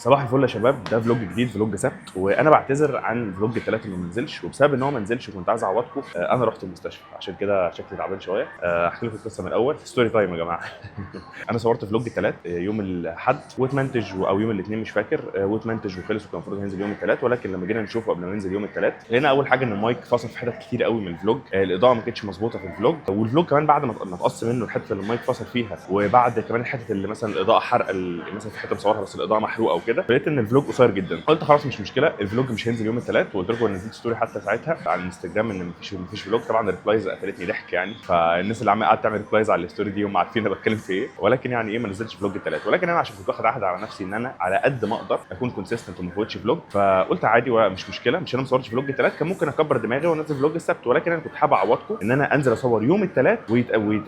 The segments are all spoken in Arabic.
صباح الفل يا شباب، ده فلوج جديد، فلوج سبت. وانا بعتذر عن فلوج الثلاث اللي ما نزلش، وبسبب ان هو ما نزلش كنت عايز اعوضكم. انا رحت المستشفى عشان كده شكلي تعبان شويه. احكي لكم القصه من الاول، ستوري تايم يا جماعه. انا صورت فلوج الثلاث يوم الاحد واتمنتج، او يوم الاثنين مش فاكر، واتمنتج وخلص، وكان المفروض ينزل يوم الثلاث. ولكن لما جينا نشوفه قبل ما ينزل يوم الثلاث لقينا اول حاجه ان المايك فصل في حتت كتير قوي من الفلوج. الاضاءه ما كانتش مظبوطه في الفلوج، والفلوج كمان بعد ما اتقص منه الحته اللي المايك فصل فيها، وبعد كمان الحته اللي مثلا الاضاءه حرقه، مثلا في حته مصورها بس الاضاءه محروقه وكده، لقيت ان الفلوج قصير جدا. قلت خلاص مش مشكله، الفلوج مش هينزل يوم الثلاث. وقلت لكم، نزلت ستوري حتى ساعتها على الانستجرام ان مفيش فلوج. طبعا الريبلايز قتلتني ضحك يعني، فالناس اللي قعدت تعمل ريبلايز على الستوري دي هم عارفين انا بتكلم في ايه. ولكن يعني ايه، ما نزلتش فلوج الثلاث. ولكن انا عشان كنت واخد عهد على نفسي ان انا على قد ما اقدر اكون كونسيستنت وما افوتش فلوج، فقلت عادي ومش مشكله، مش انا ما صورتش فلوج الثلاث، كان ممكن اكبر دماغي وانزل فلوج السبت. ولكن انا كنت حابب اعوضكم ان انا انزل اصور يوم الثلاث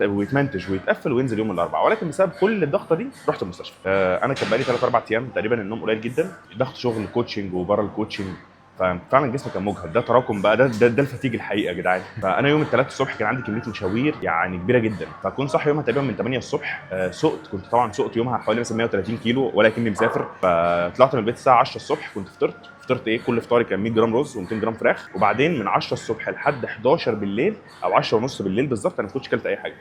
ويتمنتج ويتقفل وينزل يوم الاربعاء. ولكن بسبب كل الضغطه دي رحت المستشفى. انا كان بقالي 3 4 ايام تقريبا النوم قليل جدا، ضغط شغل كوتشنج وبره الكوتشنج، ففعلا جسمي كان مجهد. ده تراكم بقى، ده الفتيج الحقيقه يا جدعان. فانا يوم الثلاث الصبح كان عندي كميه مشاوير يعني كبيره جدا، فكنت صاحي يومها تقريبا من 8 الصبح. سقت، كنت طبعا سقت يومها حوالي مثلا 130 كيلو ولكني مسافر. فطلعت من البيت الساعه 10 الصبح، كنت فطرت ايه، كل فطاري كان 100 جرام رز و200 جرام فراخ. وبعدين من 10 الصبح لحد 11 بالليل او 10 ونص بالليل بالظبط انا ما كنتش كلت اي حاجه،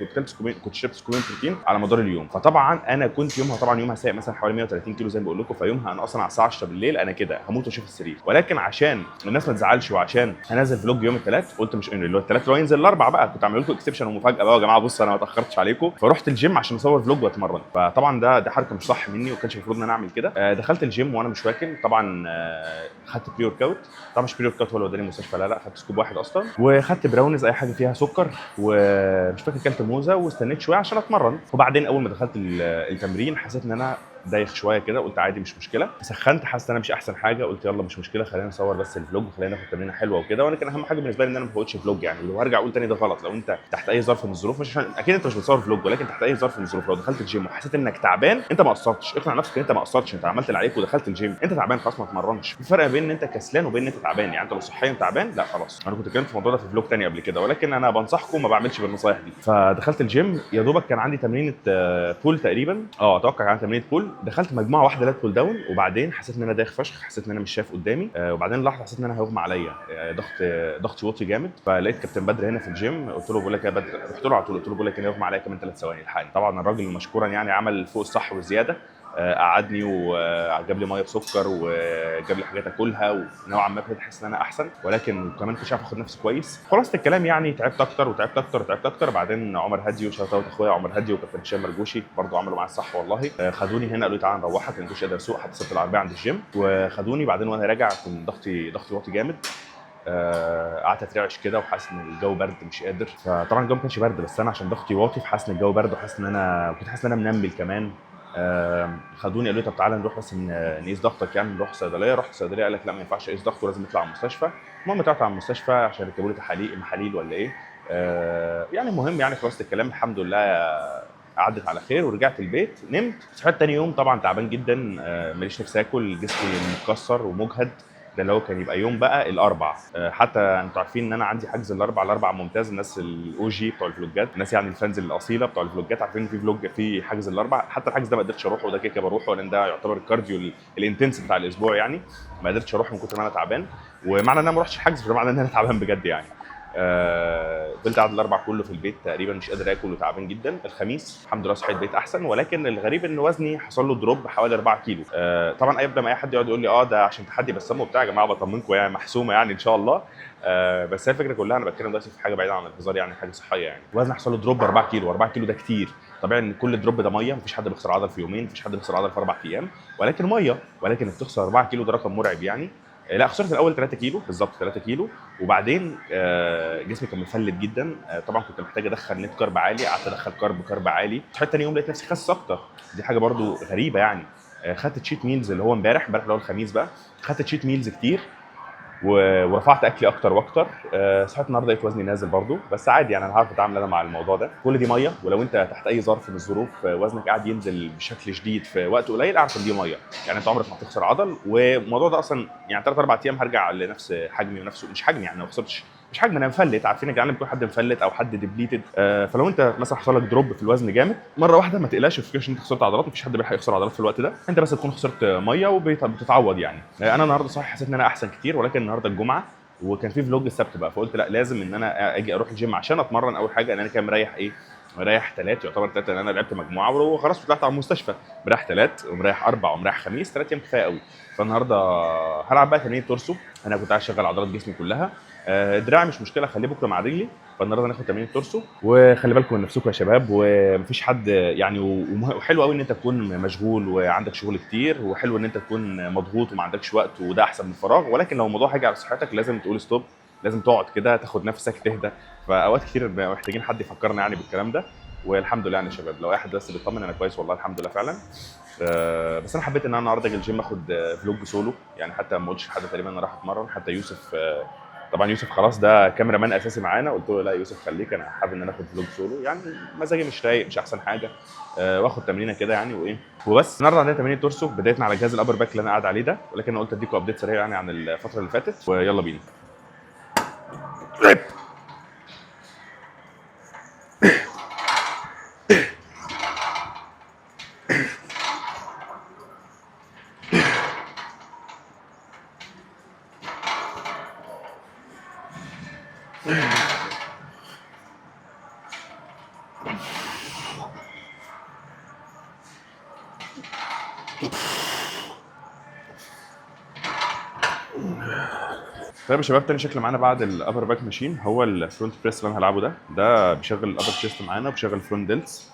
كنت شربت سكوبين بروتين على مدار اليوم. فطبعا انا كنت يومها سايق مثلا حوالي 130 كيلو زي ما بقول لكم. فيومها انا اصلا على الساعه 10 بالليل انا كده هموت واشوف السرير. ولكن عشان الناس ما تزعلش وعشان هنزل فلوج يوم الثلاث، قلت مش اللي هو الثلاث اللي هو ينزل الاربع بقى، كنت عامل لكم اكسبشن ومفاجاه بقى يا جماعه، بص انا ما اتاخرتش عليكم. فرحت الجيم عشان اصور فلوج واتمرن. فطبعا ده حركه مش صح مني، وما كانش المفروض ان انا اعمل كده. دخلت الجيم وانا مش واكل طبعا. خدت بري ورك اوت. طبعا مش بري ورك اوت هو اللي وداني المستشفى، لا خدت سكوب واحد اصلا، وخدت براونيز اي حاجه فيها سكر، ومش فاكر كلت موزه، واستنيت شويه عشان اتمرن. وبعدين اول ما دخلت التمرين حسيت ان انا دايخ شويه كده، قلت عادي مش مشكله. سخنت، حاسس ان انا مش احسن حاجه، قلت يلا مش مشكله، خلينا نصور بس الفلوج وخلينا ناخد تمرينه حلوه وكده. وانا كان اهم حاجه بالنسبه لي ان انا ما فوتش فلوج يعني. لو هرجع اقول تاني ده غلط، لو انت تحت اي ظرف من الظروف، مش عشان اكيد انت مش بتصور فلوج، ولكن تحت اي ظرف من الظروف لو دخلت الجيم وحسيت انك تعبان، انت ما قصرتش. اقنع نفسك ان انت ما قصرتش، انت عملت اللي عليك ودخلت الجيم. انت تعبان خلاص ما تمرنش. في فرق بين ان انت كسلان وبين ان انت تعبان يعني. انت لو صحيا تعبان لا خلاص. انا كنت اتكلمت في الموضوع ده في فلوج تاني قبل كده، ولكن انا بنصحكم ما بعملش بالنصايح دي. فدخلت الجيم يا دوبك كان عندي تمرينه بول تقريبا، اتوقع كان تمرينه بول. دخلت مجموعه واحده لات بول داون، وبعدين حسيت ان انا دايخ فشخ، حسيت ان انا مش شايف قدامي. وبعدين لحظه حسيت ان انا هيغمى عليا. ضغطي واطي جامد. فلقيت كابتن بدر هنا في الجيم، قلت له بقول لك يا بدر، رحت له على طول قلت له بقول لك انا هيغمى عليا كمان 3 ثواني الحقني. طبعا الراجل مشكورا يعني عمل فوق الصح والزياده. قعدني وجاب لي ميه بسكر وجاب لي حاجات اكلها، ونوعا ما ابتديت احس ان انا احسن، ولكن كمان كنتش عارف اخد نفسي كويس. خلاصه الكلام يعني تعبت اكتر وتعبت اكتر وتعبت اكتر. بعدين عمر هدي وشوت اوت اخويا عمر هدي وكابتن هشام مرجوشي برضو عملوا معايا الصح والله. خدوني هنا قالوا لي تعالى نروحك، انا مش قادر اسوق حتى سبت العربيه عند الجيم. وخدوني بعدين وانا راجع كنت ضغطي واطي جامد. قعدت اترعش كده وحاسس ان الجو برد مش قادر. فطبعا الجو ما كانش برد، بس انا عشان ضغطي واطي فحاسس ان الجو برد، وحاسس ان انا كنت حاسس ان انا منمل كمان. خدوني قالوا لي طب تعالى نروح بس نقيس ضغطك يعني، نروح صيدليه. رحت صيدليه قال لك لا ما ينفعش اقيس ضغط ولازم نطلع على المستشفى. المهم طلعت على المستشفى عشان يكتبوا لي محاليل ولا ايه. يعني المهم يعني خلاص الكلام الحمد لله عدت على خير. ورجعت البيت نمت. صحيت تاني يوم طبعا تعبان جدا، ماليش نفسي اكل، جسمي متكسر ومجهد. ده اللي هو كان يبقى يوم بقى الاربع. حتى انتوا عارفين ان انا عندي حجز الاربع ممتاز. الناس الاو جي بتوع الفلوجات، الناس يعني الفانز الاصيله بتوع الفلوجات عارفين في فلوج في حجز الاربع. حتى الحجز ده ما قدرتش اروحه، وده كده بروحه لان ده يعتبر الكارديو الانتنس بتاع الاسبوع يعني. ما قدرتش اروح من كتر ما انا تعبان. ومعنى ان انا ما رحتش الحجز فمعنى ان انا تعبان بجد يعني. فضلت قاعد الاربع كله في البيت تقريبا مش قادر اكل وتعبان جدا. الخميس الحمد لله صحيت بقيت احسن، ولكن الغريب ان وزني حصل له دروب حوالي 4 كيلو. طبعا قبل ما اي حد يقعد يقول لي ده عشان تحدي بسام وبتاع، يا جماعه بطمنكم يعني محسومه يعني ان شاء الله. بس هي الفكره كلها انا بتكلم دلوقتي في حاجه بعيده عن الهزار يعني، حاجه صحيه يعني. وزني حصل له دروب 4 كيلو. 4 كيلو ده كتير. طبيعي ان كل دروب ده ميه، مفيش حد بيخسر عضل في يومين، مفيش حد بيخسر عضل في 4 ايام، ولكن ميه. ولكن انك تخسر 4 كيلو ده رقم مرعب يعني. لا خسرت الاول 3 كيلو بالظبط 3 كيلو. وبعدين جسمي كان مفلت جدا. طبعا كنت محتاج ادخل نت كارب عالي، قعدت ادخل كارب عالي. صحيت تاني يوم لقيت نفسي خس اكتر. دي حاجه برضو غريبه يعني. خدت تشيت ميلز اللي هو امبارح اللي هو الخميس بقى. خدت تشيت ميلز كتير ورفعت اكلي اكتر واكتر. صحيت النهارده لقيت وزني نازل برضو، بس عادي يعني انا هعرف اتعامل انا مع الموضوع ده. كل دي ميه، ولو انت تحت اي ظرف من الظروف وزنك قاعد ينزل بشكل شديد في وقت قليل اعرف ان دي ميه يعني. انت عمرك ما هتخسر عضل. والموضوع ده اصلا يعني 3 4 ايام هرجع لنفس حجمي ونفسه، مش حجمي يعني ما خسرتش مش حاجه، انا مفلت، عارفين يا جدعان لما يكون حد مفلت او حد ديبليتد. فلو انت مثلا حصل لك دروب في الوزن جامد مره واحده، ما تقلقش، ما تفكرش ان انت خسرت عضلات، مفيش حد بيلحق يخسر عضلات في الوقت ده، انت بس تكون خسرت ميه وبتتعوض يعني. انا النهارده صح حسيت ان انا احسن كتير، ولكن النهارده الجمعه وكان في فلوج السبت بقى، فقلت لا لازم ان انا اجي اروح الجيم عشان اتمرن. اول حاجه ان انا كان مريح ايه، مريح ثلاث، يعتبر ثلاثه، لان انا لعبت مجموعه وخلاص طلعت على المستشفى، مريح ثلاث ومريح اربع ومريح خميس، ثلاث ايام كفايه قوي. فالنهارده هلعب بقى تمرين تورسو، انا كنت عايز اشغل عضلات جسمي كلها. دراعي مش مشكله، خليه بكره مع رجلي. فالنهارده هناخد تمرين التورسو، وخلي بالكم من نفسكم يا شباب، ومفيش حد يعني، وحلو قوي ان انت تكون مشغول وعندك شغل كتير، وحلو ان انت تكون مضغوط وما عندكش وقت، وده احسن من الفراغ. ولكن لو الموضوع هيجي على صحتك لازم تقول ستوب، لازم تقعد كده تاخد نفسك تهدى. فاوقات كتير محتاجين حد يفكرنا يعني بالكلام ده. والحمد لله يعني يا شباب، لو اي حد بس بيطمن انا كويس والله الحمد لله فعلا. بس انا حبيت ان انا النهارده اجي الجيم اخد فلوج سولو يعني، حتى ما قلتش لحد تقريبا انا رايح اتمرن. حتى يوسف طبعا يوسف خلاص ده كاميرا مان اساسي معانا، قلت له لا يوسف خليك، انا حابب ان انا اخد فلوج سولو يعني، مزاجي مش رايق، مش احسن حاجه. واخد تمرينه كده يعني وايه وبس. النهارده عندنا تمرين تورسو، بدايتنا على جهاز الابر باك اللي انا قاعد عليه ده، ولكن انا قلت اديكم ابديت سريع يعني عن الفتره اللي فاتت، ويلا بينا. طيب يا شباب، تاني شكل معانا بعد الابر باك ماشين هو الفرونت بريس اللي انا هلعبه ده. ده بيشغل الابر تشيست معانا وبيشغل الفرونت ديلز.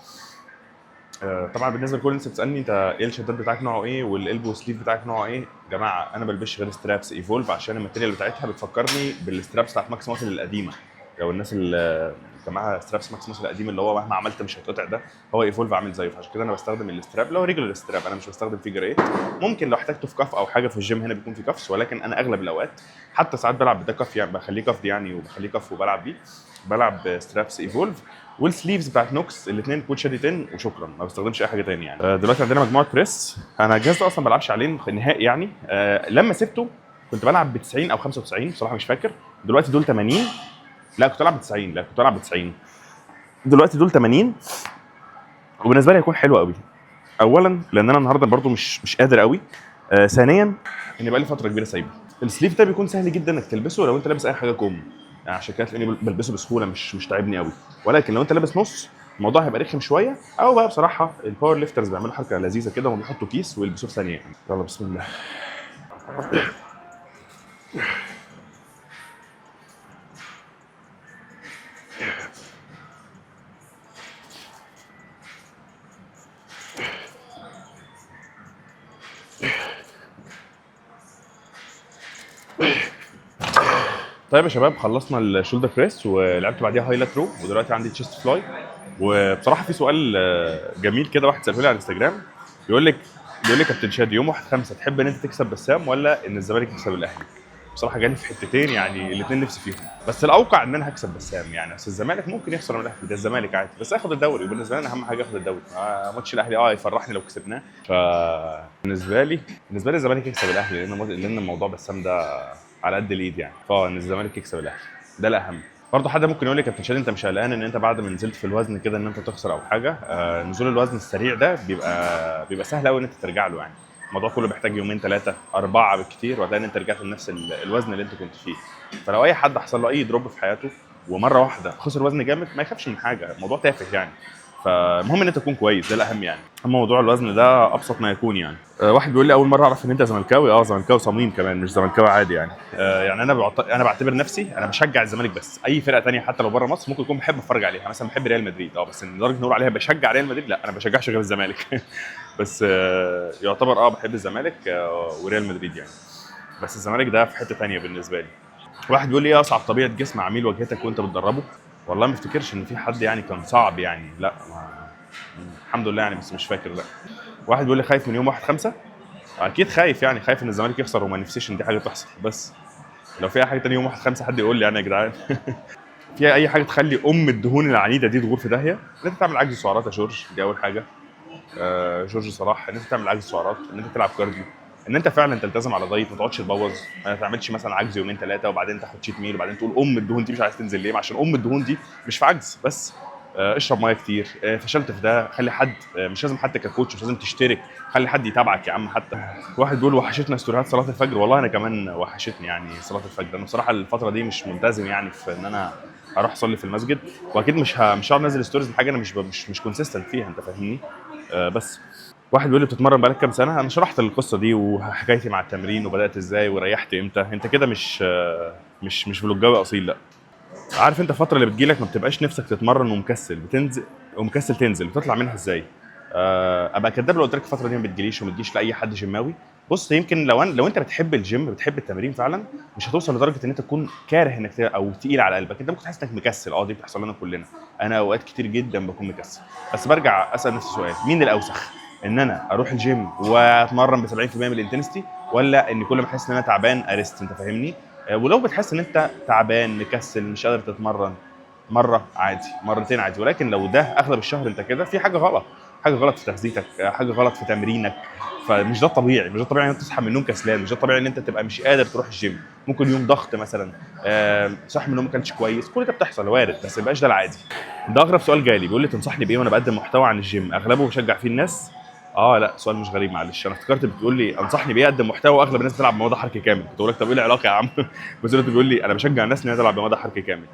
طبعا بالنسبه لكل الناس بتسالني انت ايه الشدات بتاعك نوعه ايه والالبو سليف بتاعك نوعه ايه. يا جماعه انا ما بلبسش غير سترابس ايفولف، عشان الماتيريال بتاعتها بتفكرني بالسترابس بتاعت ماكس ماسل القديمه. لو الناس اللي كان معاها سترابس ماكس ماسل القديم اللي هو مهما عملت مش هيتقطع ده، هو ايفولف عامل زيه. فعشان كده انا بستخدم الستراب اللي هو ريجولار ستراب، انا مش بستخدم فيجر 8. ممكن لو احتاجته في كف او حاجه في الجيم هنا بيكون في كفس، ولكن انا اغلب الاوقات حتى ساعات بلعب بده كف يعني، بخليه كف دي يعني، وبخليه كف وبلعب بيه، بلعب سترابس ايفولف. والسليفز بتاعت نوكس الاثنين كود شادي 10 وشكرا، ما بستخدمش اي حاجه ثانيه يعني. دلوقتي عندنا مجموعه بريس، انا الجهاز ده اصلا ما بلعبش عليه نهائي يعني. لما سبته كنت بلعب ب 90 او 95 بصراحه مش فاكر. دلوقتي دول 80، لا كنت بلعب ب 90، لا كنت بلعب ب 90، دلوقتي دول 80. وبالنسبه لي هيكون حلو قوي، اولا لان انا النهارده برضو مش قادر قوي. ثانيا ان بقى لي فتره كبيره سايبه. السليف ده بيكون سهل جدا انك تلبسه لو انت لابس اي حاجه كم يعني، عشان كده تلاقيني بلبسه بسهوله، مش تعبني قوي. ولكن لو انت لابس نص الموضوع هيبقى رخم شويه. او بقى بصراحه الباور ليفترز بيعملوا حركه لذيذه كده، وهم بيحطوا كيس ويلبسوه في ثانيه يعني. يلا بسم الله. طيب يا شباب، خلصنا الشولدر بريس ولعبت بعديها هايلايت رو، ودلوقتي عندي تشيست فلاي. وبصراحه في سؤال جميل كده، واحد ساله لي على الانستجرام، بيقول لك يا كابتن شادي يوم 1/5 تحب ان انت تكسب بسام ولا ان الزمالك يكسب الاهلي؟ بصراحه جالي في حتتين يعني، الاثنين نفسي فيهم، بس الاوقع ان انا هكسب بسام يعني. بس الزمالك ممكن يخسر من الاهلي، ده الزمالك عادي، بس اخد الدوري، وبالنسبه لي انا اهم حاجه اخد الدوري. ماتش الاهلي يفرحني لو كسبناه. فبالنسبه لي الزمالك يكسب الاهلي، لان الموضوع بسام ده على قد الايد يعني. فان الزمالك يكسب الاهلي ده الاهم. برضه حد ممكن يقول لي كابتن شادي انت مش قلقان ان انت بعد ما نزلت في الوزن كده ان انت تخسر او حاجه؟ نزول الوزن السريع ده بيبقى سهل قوي ان انت ترجع له يعني. الموضوع كله بيحتاج يومين 3 4 بالكتير، وهتلاقي ان انت رجعت لنفس الوزن اللي انت كنت فيه. فلو اي حد حصل له اي دروب في حياته ومره واحده خسر وزن جامد، ما يخافش من حاجه، الموضوع تافه يعني. فالمهم ان انت تكون كويس، ده الاهم يعني. اما موضوع الوزن ده ابسط ما يكون يعني. واحد بيقول لي اول مره اعرف ان انت زملكاوي. زملكاوي صميم كمان، مش زملكاوي عادي يعني. يعني انا بعتبر نفسي انا بشجع الزمالك، بس اي فرقه ثانيه حتى لو بره مصر ممكن اكون بحب اتفرج عليها، مثلا بحب ريال مدريد بس لدرجه نقول عليها بشجع ريال مدريد لا، انا ما بشجعش غير الزمالك. بس يعتبر بحب الزمالك وريال مدريد يعني. بس الزمالك ده في حته ثانيه بالنسبه لي. واحد بيقول لي ايه اصعب طبيعه جسم عميل واجهتك وانت بتدربه؟ والله ما افتكرش ان في حد يعني كان صعب يعني، لا الحمد لله يعني، بس مش فاكر لا. واحد بيقول لي خايف من يوم 1/5. اكيد خايف يعني، خايف ان الزمالك يخسر وما نفسيش ان دي حاجه تحصل. بس لو في اي حاجه تاني يوم 1/5 حد يقول لي يعني يا جدعان. في اي حاجه تخلي الدهون العنيده دي تغور في داهيه؟ ان انت تعمل عجز سعرات يا جورج، دي اول حاجه. جورج صلاح، ان انت تعمل عجز سعرات، ان انت تلعب كارديو. ان انت فعلا تلتزم على دايت، ما تقعدش تبوظ، ما تعملش مثلا عجز يومين ثلاثه وبعدين تاخد شيت ميل وبعدين تقول الدهون دي مش عايز تنزل ليه، عشان الدهون دي مش في عجز بس. اشرب ميه كتير. فشلت في ده، خلي حد، مش لازم حتى ككوتش، مش لازم تشترك، خلي حد يتابعك يا عم. حتى واحد بيقول وحشتنا ستوريات صلاه الفجر، والله انا كمان وحشتني يعني صلاه الفجر. انا بصراحه الفتره دي مش ملتزم يعني في ان انا اروح اصلي في المسجد، واكيد مش هقعد انزل ستوريز بحاجه انا مش كونسيستنت فيها، انت فاهمني. بس واحد بيقول لي بتتمرن بقالك كام سنه؟ انا شرحت القصه دي وحكايتي مع التمرين وبدات ازاي وريحت امتى. انت كده مش فلوجاوي اصيل، لا. عارف انت الفتره اللي بتجيلك ما بتبقاش نفسك تتمرن ومكسل بتنزل، ومكسل تنزل، بتطلع منها ازاي؟ ابقى كداب لو قلت لك الفتره دي ما بتجيليش وما تجيش لاي حد جيماوي. بص، يمكن لو انت بتحب الجيم، بتحب التمرين فعلا، مش هتوصل لدرجه ان انت تكون كاره انك او تقيل على قلبك. انت ممكن تحس انك مكسل، دي بتحصل لنا كلنا. انا اوقات كتير جدا بكون مكسل، بس برجع اسال نفسي سؤال: مين الاوسخ؟ ان انا اروح الجيم واتمرن ب 70% من الانتنستي، ولا ان كل ما احس ان انا تعبان ارست؟ انت فاهمني. ولو بتحس ان انت تعبان مكسل مش قادر تتمرن، مره عادي، مرتين عادي، ولكن لو ده اغلب الشهر انت كده في حاجه غلط. حاجه غلط في تغذيتك، حاجه غلط في تمرينك. فمش ده الطبيعي، مش ده الطبيعي ان انت تصحى من النوم كسلان، مش ده الطبيعي ان انت تبقى مش قادر تروح الجيم. ممكن يوم ضغط مثلا، صح من النوم ما كانش كويس، كل ده بتحصل، وارد، بس ما يبقاش ده العادي. ده اغرب سؤال جالي، بيقول لي تنصحني بايه وانا بقدم محتوى عن الجيم اغلبه بشجع فيه الناس. لا، سؤال مش غريب، معلش. انا افتكرت بتقول لي انصحني بايه اقدم محتوى واغلب الناس بتلعب بمواد حركي كامل، كنت اقول لك طب ايه العلاقه يا عم؟ بس انت بيقول لي انا بشجع الناس ان هي تلعب بمواد حركي كامل.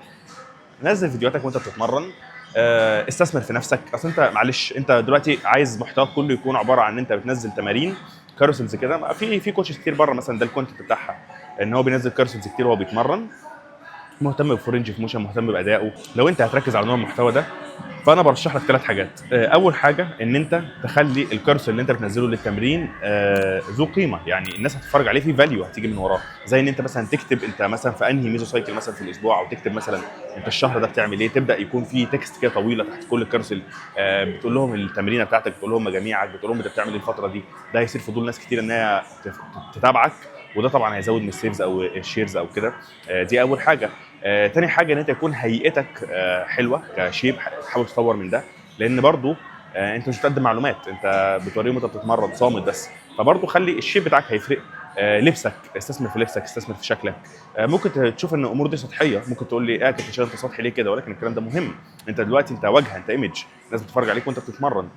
نزل فيديوهاتك وانت بتتمرن، استثمر في نفسك. اصل انت معلش، انت دلوقتي عايز محتواك كله يكون عباره عن ان انت بتنزل تمارين كاروسلز كده. في كوتشز كتير بره مثلا ده الكونتنت بتاعها، ان هو بينزل كاروسلز كتير وهو بيتمرن، مهتم بفورنج في موشن، مهتم بادائه. لو انت هتركز على نوع المحتوى ده، فانا برشح لك 3 حاجات. اول حاجه ان انت تخلي الكورس اللي انت بتنزله للتمرين ذو قيمه، يعني الناس هتتفرج عليه، في فاليو هتيجي من وراه. زي ان انت مثلا تكتب انت مثلا في انهي ميزو سايكل مثلا في الاسبوع، او تكتب مثلا انت الشهر ده بتعمل ايه. تبدا يكون في تكست كده طويله تحت كل كورس، بتقول لهم التمرينه بتاعتك، بتقول لهم مجاميعك، بتقول لهم انت بتعمل ايه الفتره دي. ده هيصير فضول ناس كتير ان هي تتابعك، وده طبعا هيزود من السيفز او الشيرز او كده. دي اول حاجه. تاني حاجه ان انت يكون هيئتك حلوه كشيب، حاول تطور من ده، لان برضو انت مش بتقدم معلومات، انت بتوريهم انت بتتمرن صامت بس. فبرضو خلي الشيب بتاعك هيفرق. لبسك، استثمر في لبسك، استثمر في شكلك. ممكن تشوف ان الامور دي سطحيه، ممكن تقول لي كنت شايف انت سطحي ليه كده، ولكن الكلام ده مهم. انت دلوقتي انت واجهه، انت ايمج، الناس بتتفرج عليك وانت بتتمرن.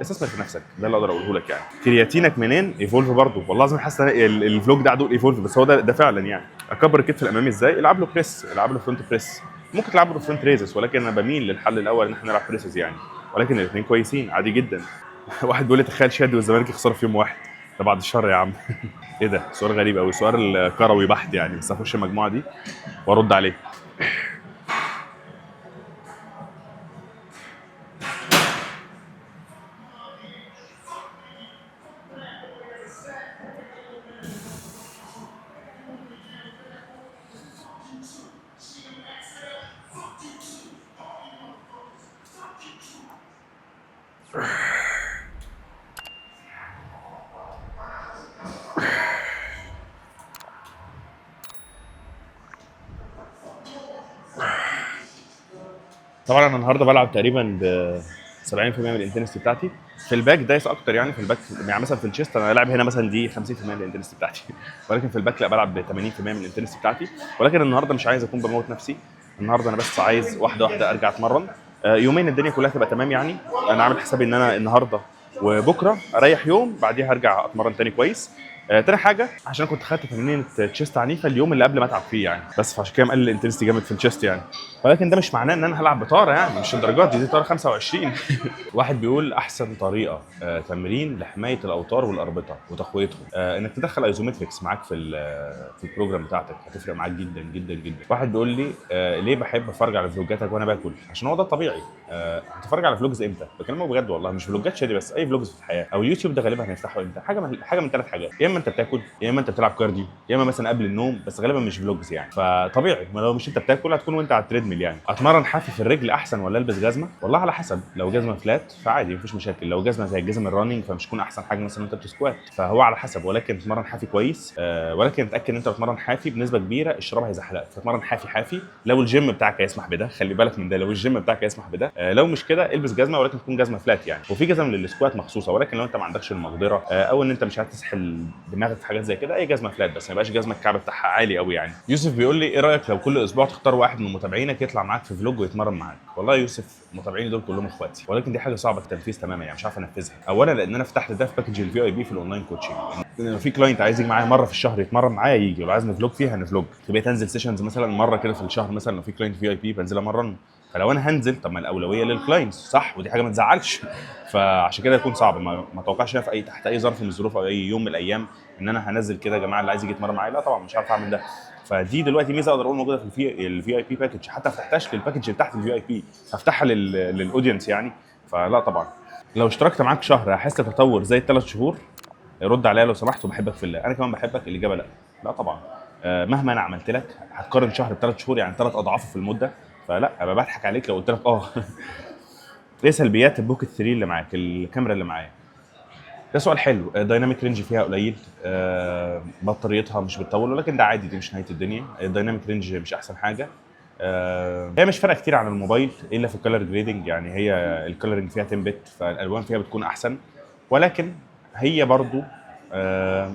استثمر في نفسك، ده اللي اقدر اقوله لك يعني. كرياتينك منين؟ ايفولف برضو، والله العظيم حاسس الفلوج ده عدو ايفولف، بس هو ده فعلا يعني. اكبر الكتف الامامي ازاي؟ العب له بريس، العب له فرونت بريس، ممكن تلعب له فرونت ريزس، ولكن انا بميل للحل الاول ان احنا نلعب بريسز يعني، ولكن الاثنين كويسين عادي جدا. واحد بيقول لي تخيل شادي والزمالك يخسروا في يوم واحد. ده بعد الشر يا عم. ايه ده؟ سؤال غريب قوي، سؤال كروي بحت يعني، بس اخش المجموعه دي وارد عليه. طبعا انا النهارده بلعب تقريبا ب 70% من الانتنستي بتاعتي. في الباك دايس اكتر يعني، في الباك يعني مثلا في الشيست انا لاعب هنا مثلا دي 50% من الانتنستي بتاعتي، ولكن في الباك لا، بلعب ب 80% من الانتنستي بتاعتي. ولكن النهارده مش عايز اكون بموت نفسي، النهارده انا بس عايز واحده واحده ارجع اتمرن. يومين الدنيا كلها تبقى تمام يعني. انا عامل حسابي ان انا النهارده وبكره اريح يوم، بعديها هرجع اتمرن تاني كويس. تاني حاجه، عشان كنت خدت تمرينه تشيست عنيفه اليوم اللي قبل ما اتعب فيه يعني، بس فعشان كده مقلل الانتنستي جامد في التشيست يعني. ولكن ده مش معناه ان انا هلعب بطاره يعني، مش الدرجات دي طاره 25. واحد بيقول احسن طريقه تمرين لحمايه الاوتار والاربطه وتقويتهم، انك تدخل ايزومتريكس معاك في البروجرام بتاعتك، هتفرق معاك جدا جدا جدا. واحد بيقول لي ليه بحب اتفرج على فلوجاتك وانا باكل؟ عشان هو ده الطبيعي. هتتفرج على فلوجز امتى؟ بكلمك بجد والله، مش فلوجات شادي بس، اي فلوجز في الحياه او اليوتيوب ده غالبا هنفتحه امتى؟ حاجه من 3 حاجات: يا اما اما انت بتاكل يا اما انت بتلعب كارديو يا اما مثلا قبل النوم، بس غالبا مش فلوجز يعني. فطبيعي ما لو مش انت بتاكل هتكون وانت على التريدميل يعني. اتمرن حافي في الرجل احسن ولا البس جزمه؟ والله على حسب. لو جزمه فلات فعادي مفيش مشاكل، لو جزمه زي الجزم الراننج فمش تكون احسن حاجه مثلا وانت بتسكوات، فهو على حسب. ولكن اتمرن حافي كويس، ولكن اتاكد ان انت بتتمرن حافي بنسبه كبيره، الشراب هيزحلقك. فتمرن حافي لو الجيم بتاعك يسمح بده، خلي بالك من ده، لو الجيم بتاعك يسمح بده. لو مش كده البس جزمه، ولكن تكون جزمه فلات يعني. وفي جزم للسكوات مخصوصه، ولكن لو انت ما عندكش المقدره او ان انت مش عايز تسحل دماغك في حاجات زي كده، اي جزمه فلات بس ما يبقاش جزمه الكعب بتاعها عالي قوي يعني. يوسف بيقول لي ايه رايك لو كل اسبوع تختار واحد من متابعينك يطلع معاك في فلوج ويتمرن معاك؟ والله يا يوسف متابعيني دول كلهم اخواتي، ولكن دي حاجه صعبه التنفيذ تماما يعني، مش عارف انفذها. اولا لان انا فتحت ده في باكج الفي اي بي في الاونلاين كوتشنج، لو في كلاينت عايز يجي معايا مره في الشهر يتمرن معايا يجي، ولو عايز نفلوج فيها هنفلوج. فبقيت انزل سيشنز مثلا مره كده في الشهر، مثلا لو في كلاينت في اي بي بنزل امرن. فلو انا هنزل طب ما الاولويه للكلاينتس صح، ودي حاجه ما تزعلش. فعشان كده يكون صعب، ما اتوقعش في اي تحت اي ظرف من الظروف او اي يوم من الايام ان انا هنزل كده يا جماعه اللي عايز يجي يتمرن معايا، لا طبعا مش عارف اعمل ده. فدي دلوقتي ميزه اقدر اقول موجوده في الفي اي بي باكج، حتى ما فتحتهاش للباكج اللي تحت الفي اي بي، هفتحها للاودينس يعني. فلا طبعا. لو اشتركت معاك شهر هحس تطور زي الثلاث شهور؟ رد عليا لو سمحت، وبحبك في الله. انا كمان بحبك. الاجابه لا. لا طبعا. مهما انا عملت لك هتقارن شهر بثلاث شهور يعني 3 اضعافه في المده، فلا ابقى بضحك عليك لو قلت لك ايه سلبيات البوكيت 3 اللي معاك، الكاميرا اللي معايا؟ ده سؤال حلو. دايناميك رينج فيها قليل، بطاريتها مش بتطول، ولكن ده عادي، دي مش نهايه الدنيا. الدايناميك رينج مش احسن حاجه. هي مش فارقه كتير عن الموبايل الا في الكالر جريدنج يعني، هي الكالرنج فيها 10 بت فالالوان فيها بتكون احسن، ولكن هي برضو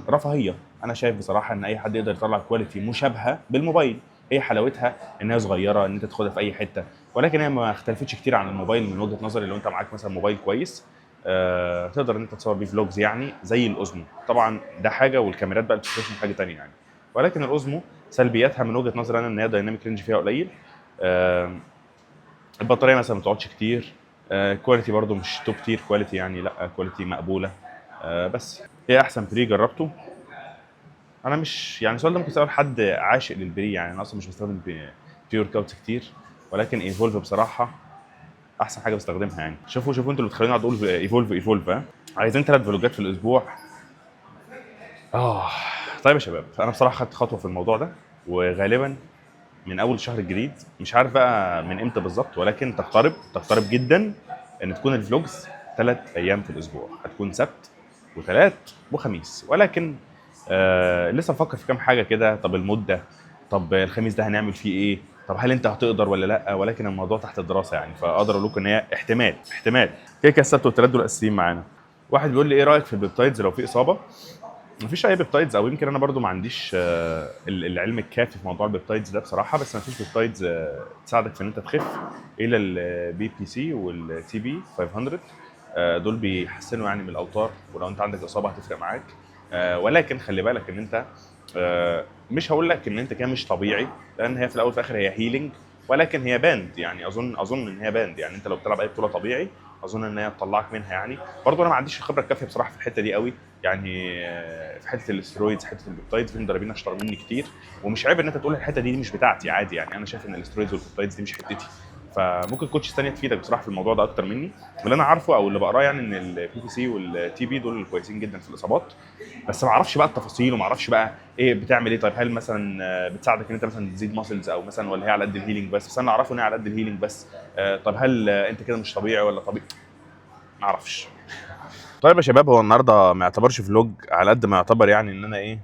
رفاهيه. انا شايف بصراحه ان اي حد يقدر يطلع كواليتي مشابهه بالموبايل. هي حلاوتها ان هي صغيره، ان انت تاخدها في اي حته، ولكن هي ما اختلفتش كتير عن الموبايل من وجهه نظري. لو انت معاك مثلا موبايل كويس تقدر ان انت تصور بيه فلوجز يعني زي الاوزمو. طبعا ده حاجه، والكاميرات بقى البروفيشنال حاجه ثانيه يعني. ولكن الاوزمو سلبياتها من وجهه نظري انا ان هي دايناميك رينج فيها قليل، البطاريه مثلا ما بتقعدش كتير، كواليتي برده مش توب تير كواليتي يعني، لا كواليتي مقبوله. بس ايه احسن بري جربته؟ انا مش يعني السؤال ده ممكن يسال حد عاشق للبري يعني، انا اصلا مش بستخدم بري كاوتس كتير، ولكن ايفولف بصراحه احسن حاجه بستخدمها يعني. شوفوا انتوا اللي بتخلوني اقعد اقول ايفولف ها. عايزين 3 فلوجات في الاسبوع. طيب يا شباب، انا بصراحه خدت خطوه في الموضوع ده، وغالبا من اول الشهر الجديد، مش عارف بقى من امتى بالظبط، ولكن تقترب جدا ان تكون الفلوجز 3 ايام في الاسبوع، هتكون سبت وثلاث وخميس. ولكن لسه بفكر في كام حاجه كده. طب المده، طب الخميس ده هنعمل فيه ايه، طب هل انت هتقدر ولا لا؟ ولكن الموضوع تحت الدراسه يعني، فاقدر اقول لكم ان هي احتمال كده السبت والثلاث دول اساسيين معانا. واحد بيقول لي ايه رايك في البيبتايدز لو في اصابه؟ مفيش اي بيبتايدز، او يمكن انا برضو ما عنديش العلم الكافي في موضوع البيبتايدز ده بصراحه، بس مفيش بيبتايدز تساعدك في ان انت تخف الا البي بي سي والتي بي 500. دول بيحسنوا يعني من الاوتار، ولو انت عندك اصابه هتفرق معاك. ولكن خلي بالك ان انت مش هقول لك ان انت كده مش طبيعي، لان هي في الاول وفي الاخر هي هيلينج، ولكن هي باند يعني. اظن ان هي باند يعني. انت لو بتلعب اي بطوله طبيعي اظن ان هي تطلعك منها يعني. برضو انا ما عنديش الخبره الكافيه بصراحه في الحته دي قوي يعني، في حته الاسترويدز، حته البيبتايدز في مدربين اشطر مني كتير، ومش عيب ان انت تقول الحته دي مش بتاعتي عادي يعني. انا شايف ان الاسترويدز والبيبتايدز دي مش حتتي، فممكن كوتش ثانيه تفيدك بصراحه في الموضوع ده اكتر مني. اللي انا عارفه او اللي بقراه يعني ان البي بي سي والتي بي دول كويسين جدا في الاصابات، بس ما اعرفش بقى التفاصيل، وما اعرفش بقى ايه بتعمل ايه. طيب هل مثلا بتساعدك ان انت مثلا تزيد ماسلز او مثلا، ولا هي على قد الهيلينج بس انا اعرفه ان هي على قد الهيلينج بس. طب هل انت كده مش طبيعي ولا طبيعي؟ ما اعرفش. طيب يا شباب، هو النهارده ما يعتبرش فلوج على قد ما يعتبر يعني ان انا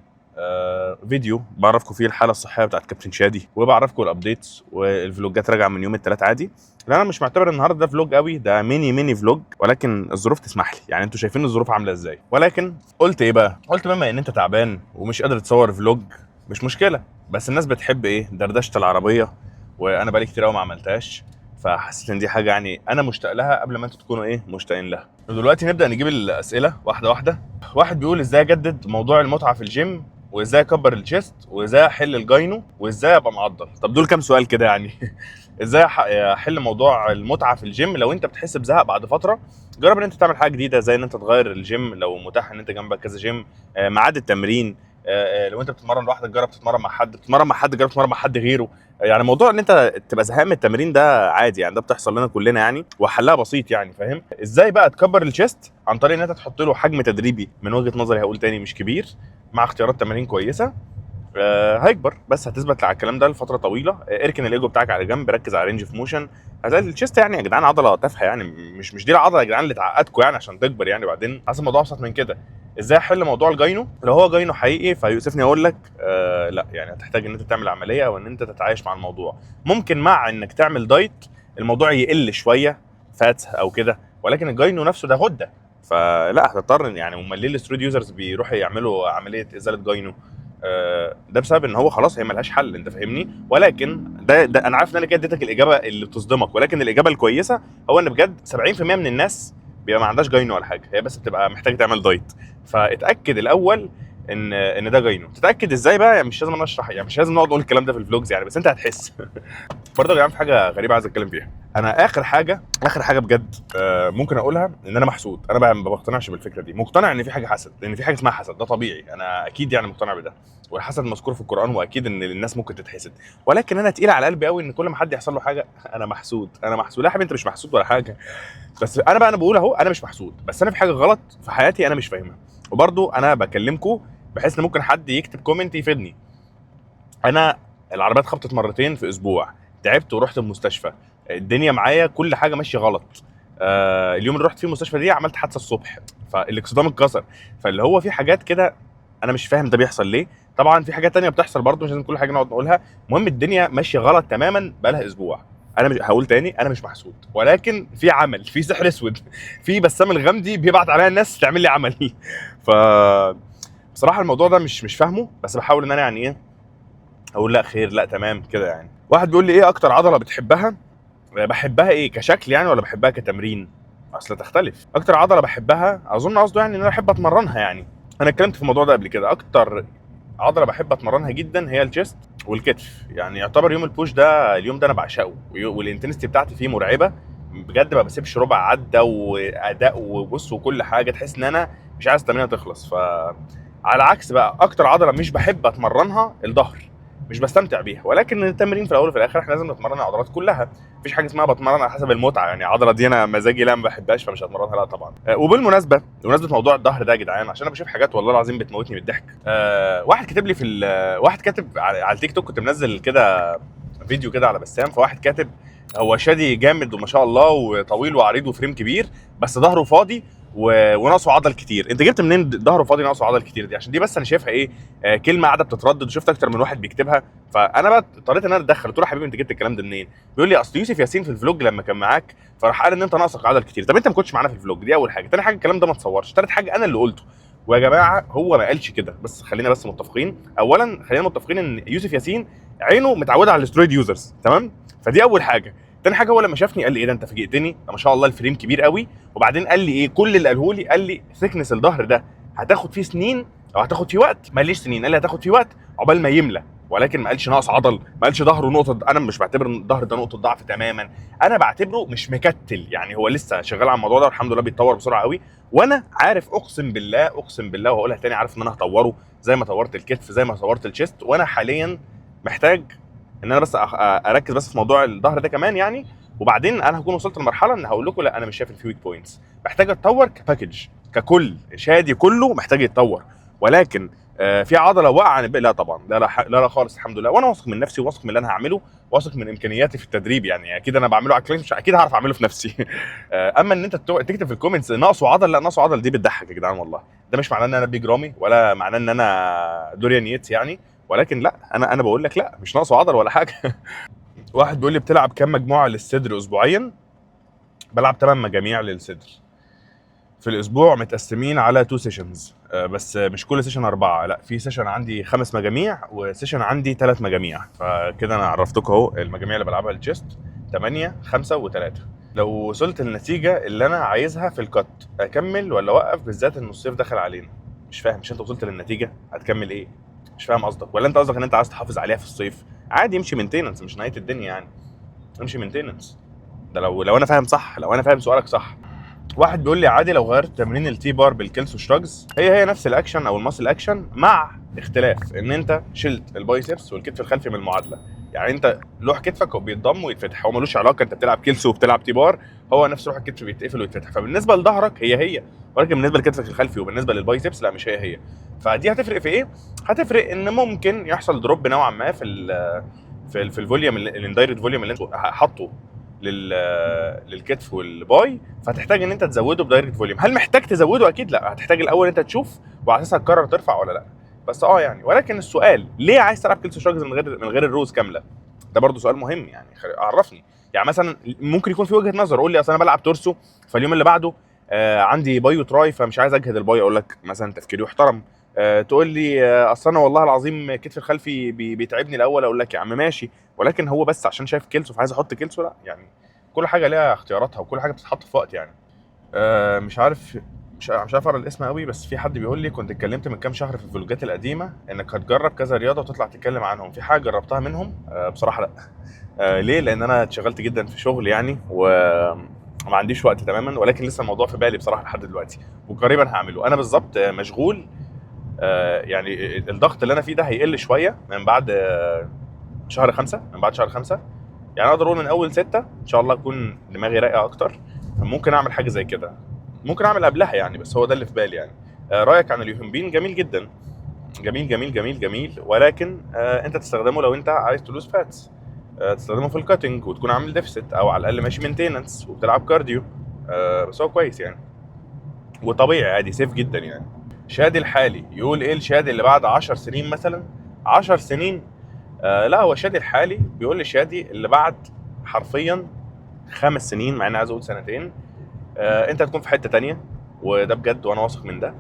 فيديو بعرفكم فيه الحاله الصحيه بتاعت كابتن شادي، وبعرفكم الابديتس والفلوجات راجعه من يوم الثلاث عادي. لا انا مش معتبر النهارده ده فلوج قوي، ده ميني فلوج، ولكن الظروف تسمح لي يعني. انتوا شايفين الظروف عامله ازاي. ولكن قلت ايه بقى، قلت بما ان انت تعبان ومش قادر تصور فلوج مش مشكله، بس الناس بتحب ايه، دردشه العربيه، وانا بقالي كتير قوي ما عملتهاش، فحسيت ان دي حاجه يعني انا مشتاق لها قبل ما انتوا تكونوا ايه مشتاقين لها. ودلوقتي نبدا نجيب الاسئله واحده واحده. واحد بيقول ازاي اجدد موضوع المتعه في الجيم، وازاي اكبر الشيست، وازاي احل الجاينو، وازاي ابقى معضل. طب دول كام سؤال كده يعني. ازاي احل موضوع المتعه في الجيم؟ لو انت بتحس بزهق بعد فتره، جرب ان انت تعمل حاجه جديده، زي ان انت تغير الجيم لو متاح ان انت جنبك كذا جيم، ميعاد التمرين. لو انت بتتمرن لوحدك جرب تتمرن مع حد، بتتمرن مع حد جرب تتمرن مع حد غيره. يعني موضوع ان انت تبقى زهقان من التمرين ده عادي يعني، ده بتحصل لنا كلنا يعني، وحلها بسيط يعني فاهم. ازاي بقى تكبر الشيست؟ عن طريق ان انت تحط له حجم تدريبي من وجهه نظري هقول تاني مش كبير، مع اختيارات تمارين كويسه هيكبر. بس هتثبت على الكلام ده لفتره طويله. اركن الايجو بتاعك على جنب، ركز على رينج اوف موشن. هتلاقي الشيست يعني يا جدعان عضله تافهه، يعني مش دي العضله يا جدعان اللي تعقدكم يعني عشان تكبر يعني. بعدين حاسس الموضوع ابسط من كده. ازاي احل موضوع الجاينو؟ لو هو جاينو حقيقي فيوسفني اقول لك لا، يعني هتحتاج ان انت تعمل عمليه او ان انت تتعايش مع الموضوع. ممكن مع انك تعمل دايت الموضوع يقل شويه فات او كده، ولكن الجاينو نفسه ده غده، فلا هتضطر يعني. امال ليه الاسترود يوزرز بيروحوا يعملوا عمليه ازاله جاينو؟ ده بسبب ان هو خلاص هي ملهاش حل، انت فاهمني. ولكن ده انا عارف ان انا كده اديتك الاجابه اللي تصدمك، ولكن الاجابه الكويسه هو ان بجد 70% من الناس بيبقى ما عندهاش جاينو ولا حاجه، هي بس بتبقى محتاجه تعمل دايت. فاتاكد الاول ان ده جاينو. تتاكد ازاي بقى؟ يعني مش لازم انا اشرح، يعني مش لازم نقعد نقول الكلام ده في الفلوجز يعني، بس انت هتحس. برضه يا جماعه في حاجه غريبه عايز اتكلم فيها. انا اخر حاجه بجد ممكن اقولها ان انا محسود. انا بقى ما بقتنعش بالفكره دي، مقتنع ان في حاجه حسد، لان في حاجه اسمها حسد، ده طبيعي، انا اكيد يعني مقتنع بده. والحسد مذكور في القران، واكيد ان الناس ممكن تتحسد. ولكن انا تقيل على قلبي قوي ان كل ما حد يحصل له حاجه انا محسود. لا يا حبيبي انت مش محسود ولا حاجه. بس انا بقول اهو انا مش محسود، بس انا في حاجه غلط في حياتي انا مش فاهمها. وبرضه انا بكلمكم بحيث ان ممكن حد يكتب كومنت يفيدني. انا العربيات خبطت مرتين في اسبوع، تعبت ورحت المستشفى، الدنيا معايا كل حاجه ماشيه غلط. اليوم اللي رحت فيه المستشفى دي عملت حادثه الصبح، فالاكسدام اتكسر. فاللي هو في حاجات كده انا مش فاهم ده بيحصل ليه. طبعا في حاجات تانية بتحصل برضه، مش لازم كل حاجه نقعد نقولها. المهم الدنيا ماشيه غلط تماما بقالها اسبوع. انا مش هقول تاني انا مش محسود، ولكن في عمل، في سحر اسود، في بسام الغامدي بيبعت عليا الناس تعمل لي عمل. ف بصراحه الموضوع ده مش فاهمه، بس بحاول ان انا يعني ايه اقول لا خير لا تمام كده يعني. واحد بيقول لي ايه اكتر عضله بتحبها؟ بحبها ايه كشكل يعني ولا بحبها كتمرين؟ اصل تختلف. اكتر عضله بحبها اظن قصده يعني ان انا احب اتمرنها يعني. انا اتكلمت في الموضوع ده قبل كده. اكتر عضله بحب اتمرنها جدا هي الشيست والكتف. يعني يعتبر يوم البوش ده اليوم ده انا بعشقه، والانتنستي بتاعتي فيه مرعبه بجد. ما بسيبش ربع عدى، واداء وبص وكل حاجه تحس ان انا مش عايز التمرينه تخلص. على عكس بقى اكتر عضله مش بحب اتمرنها الظهر، مش بستمتع بيها. ولكن التمرين في الاول وفي الاخر احنا لازم نتمرن العضلات كلها، مفيش حاجه اسمها بتمرن على حسب المتعه. يعني العضله دي انا مزاجي لا ما بحبهاش فمش هتمرنها، لا طبعا. وبالمناسبه موضوع الظهر ده يا جدعان، عشان انا بشوف حاجات والله العظيم بتموتني من الضحك. واحد كاتب لي واحد كاتب على التيك توك، كنت منزل كده فيديو كده على بسام، فواحد كاتب هو شادي جامد وما شاء الله وطويل وعريض وفريم كبير بس ظهره فاضي وناقصه عضل كتير. انت جبت منين ظهره فاضي ناقصه عضل كتير دي؟ عشان دي بس انا شايفها ايه كلمه قاعده بتتردد، وشفت اكتر من واحد بيكتبها. فانا بقى اضطريت ان انا اتدخل، قلت له يا حبيبي انت جبت الكلام ده منين؟ بيقول لي اصل يوسف ياسين في الفلوج لما كان معاك فراح قال ان انت ناقصك عضل كتير. طب انت ما كنتش معانا في الفلوج، دي اول حاجه. تاني حاجه الكلام ده ما اتصورش. تالت حاجه انا اللي قلته. ويا جماعه هو ما قالش كده، بس خلينا بس متفقين. اولا خلينا متفقين ان يوسف ياسين عينه متعوده على الاسترويد يوزرز، تمام؟ فدي اول حاجه. تاني حاجه هو لما شافني قال لي ايه ده انت فاجئتني، ما شاء الله الفريم كبير قوي. وبعدين قال لي ايه كل اللي قاله لي، قال لي ثيكنس الظهر ده هتاخد فيه سنين او هتاخد فيه وقت. ما قاليش سنين، قال لي هتاخد فيه وقت عقبال ما يملى. ولكن ما قالش ناقص عضل، ما قالش ظهره نقطه. انا مش بعتبر ان الظهر ده نقطه ضعف تماما، انا بعتبره مش مكتل يعني. هو لسه شغال على الموضوع ده والحمد لله بيتطور بسرعه قوي. وانا عارف اقسم بالله وهقولها تاني، عارف ان انا هطوره زي ما طورت الكتف زي ما طورت الشيست. وانا حاليا محتاج ان انا بس اركز بس في موضوع الظهر ده كمان يعني. وبعدين انا هكون وصلت لمرحله ان هقول لكم لا انا مش شايف الفي ويك بوينتس، محتاج اتطور كباكج ككل. شادي كله محتاج يتطور. ولكن في عضله واقعه عن الباقي لا طبعا، لا خالص الحمد لله. وانا واثق من نفسي، واثق من اللي انا هعمله، واثق من امكانياتي في التدريب. يعني اكيد انا بعمله على كلينش، اكيد هعرف اعمله في نفسي. اما ان انت تكتب في الكومنتس ناقصه عضل، لا ناقصه عضل دي بتضحك يا جدعان والله. ده مش معناه ان انا بيج رامي ولا معناه ان انا دوريان ييتس يعني. ولكن لا انا بقول لك لا مش ناقصه عضل ولا حاجه. واحد بيقول لي بتلعب كام مجموعه للصدر اسبوعيا؟ بلعب 8 مجاميع للصدر في الاسبوع، متقسمين على 2 سيشنز. بس مش كل سيشن 4، لا في سيشن عندي 5 مجاميع وسيشن عندي 3 مجاميع. فكده انا عرفتكم اهو المجاميع اللي بلعبها للتشيست: 8 5 و3. لو وصلت للنتيجه اللي انا عايزها في الكت اكمل ولا اوقف، بالذات ان الصيف داخل علينا؟ مش فاهم. مش انت وصلت للنتيجه هتكمل ايه؟ مش فاهم قصدك. ولا انت قصدك ان انت عايز تحافظ عليها في الصيف؟ عادي امشي مينتيننس، مش نهايه الدنيا يعني. امشي مينتيننس. ده لو انا فاهم صح، لو انا فاهم سؤالك صح. واحد بيقول لي عادي لو غيرت تمرين التي بار بالكيلز وشراجز؟ هي نفس الاكشن او الماسل اكشن، مع اختلاف ان انت شلت البايسبس والكتف الخلفي من المعادله. يعني انت لوح كتفك هو بيتضم ويتفتح، هو ملوش علاقه انت بتلعب كيلز وبتلعب تي بار هو نفس روح الكتف بيتقفل ويتفتح. فبالنسبه لظهرك هي ولكن بالنسبه لكتفك الخلفي وبالنسبه للبايسبس لا مش هي. فدي هتفرق في ايه؟ هتفرق ان ممكن يحصل دروب نوعا ما في الفوليوم، الاندايركت فوليوم اللي انت حاطه للكتف والباي، فتحتاج ان انت تزوده بدايركت فوليوم. هل محتاج تزوده؟ اكيد لا، هتحتاج الاول انت تشوف وعلى اساسها تقرر ترفع ولا لا. بس يعني ولكن السؤال ليه عايز تلعب كيلسو شراجز من غير الروز كامله؟ ده برضو سؤال مهم يعني. عرفني يعني مثلا ممكن يكون في وجهه نظر، قول لي اصل انا بلعب تورسو فاليوم اللي بعده عندي باي وتراي فمش عايز اجهد الباي، اقول لك مثلا تفكيري يحترم. تقول لي اصل انا والله العظيم كتف الخلفي بيتعبني الاول، اقول لك يا عم ماشي، ولكن هو بس عشان شايف كيلسو فعايز احط كيلسو؟ لا يعني كل حاجه ليها اختياراتها وكل حاجه بتتحط في وقت يعني. مش عارف اقرا الاسم قوي، بس في حد بيقول لي كنت اتكلمت من كام شهر في الفلوجات القديمه انك هتجرب كذا رياضه وتطلع تتكلم عنهم، في حاجه جربتها منهم؟ بصراحه لا. ليه؟ لان انا اتشغلت جدا في شغل يعني وما عنديش وقت تماما، ولكن لسه الموضوع في بالي بصراحه لحد دلوقتي وقريبا هعمله. انا بالظبط مشغول يعني الضغط اللي انا فيه ده هيقل شويه من بعد شهر 5. من بعد شهر 5 يعني اقدر اقول من اول 6 ان شاء الله اكون دماغي رايقه اكتر، ممكن اعمل حاجه زي كده، ممكن اعمل قبلها يعني، بس هو ده اللي في بالي يعني. رايك عن اليوهمبين جميل جدا، جميل جميل جميل جميل، ولكن انت تستخدمه لو انت عايز تلوز فاتس، تستخدمه في الكاتنج وتكون عامل ديفست او على الاقل ماشي مينتيننس وبتلعب كارديو، بس هو كويس يعني وطبيعي عادي سيف جدا يعني. شادي الحالي يقول ايه الشادي اللي بعد 10 سنين مثلا؟ 10 سنين لا، هو شادي الحالي بيقول لي شادي اللي بعد حرفيا 5 سنين، مع اني عايز اقول سنتين. انت هتكون في حته تانية وده بجد وانا واثق من ده.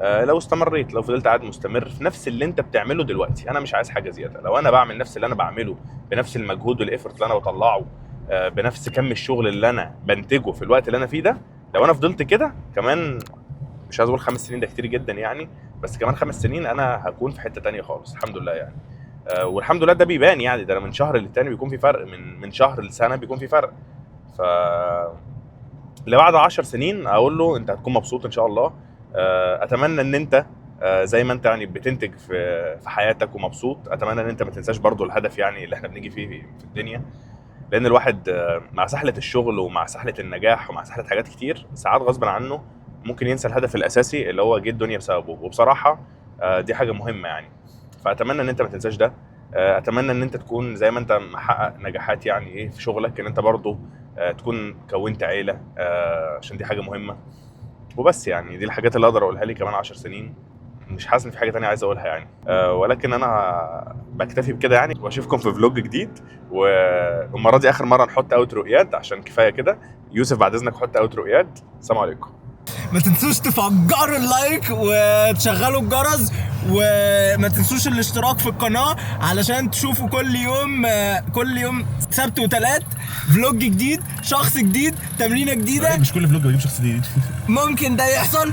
لو استمريت، لو فضلت قاعد مستمر في نفس اللي انت بتعمله دلوقتي، انا مش عايز حاجه زياده. لو انا بعمل نفس اللي انا بعمله بنفس المجهود والافورت اللي انا بطلعه بنفس كم الشغل اللي انا بنتجه في الوقت اللي انا فيه ده، لو انا فضلت كده كمان، مش عايز اقول 5 سنين ده كتير جدا يعني، بس كمان 5 سنين انا هكون في حته تانية خالص الحمد لله يعني. والحمد لله ده بيبان يعني، ده من شهر للتاني بيكون في فرق، من شهر لسنه بيكون في فرق. ف اللي بعد 10 سنين اقول له انت هتكون مبسوط ان شاء الله. اتمنى ان انت زي ما انت يعني بتنتج في حياتك ومبسوط، اتمنى ان انت ما تنساش برضو الهدف يعني اللي احنا بنيجي فيه في الدنيا، لان الواحد مع سحله الشغل ومع سحله النجاح ومع سحله حاجات كتير ساعات غصب عنه ممكن ينسى الهدف الاساسي اللي هو جه الدنيا بسببه، وبصراحه دي حاجه مهمه يعني. فاتمنى ان انت ما تنساش ده. اتمنى ان انت تكون زي ما انت محقق نجاحات يعني ايه في شغلك، ان انت برضو تكون كونت عيله، عشان دي حاجه مهمه. وبس يعني دي الحاجات اللي اقدر اقولها لي كمان 10 سنين. مش حاسس ان في حاجه تانية عايز اقولها يعني. ولكن انا بكتفي بكده يعني، واشوفكم في فلوج جديد. والمره دي اخر مره نحط اوت رؤيات عشان كفايه كده. يوسف بعد اذنك حط اوت رؤيات. السلام عليكم. ما تنسوش تفجروا اللايك وتشغلوا الجرس، وما تنسوش الاشتراك في القناة علشان تشوفوا كل يوم سبت وثلاث فلوج جديد، شخص جديد، تمرينة جديدة. مش كل فلوج بجيب شخص جديد. ممكن ده يحصل.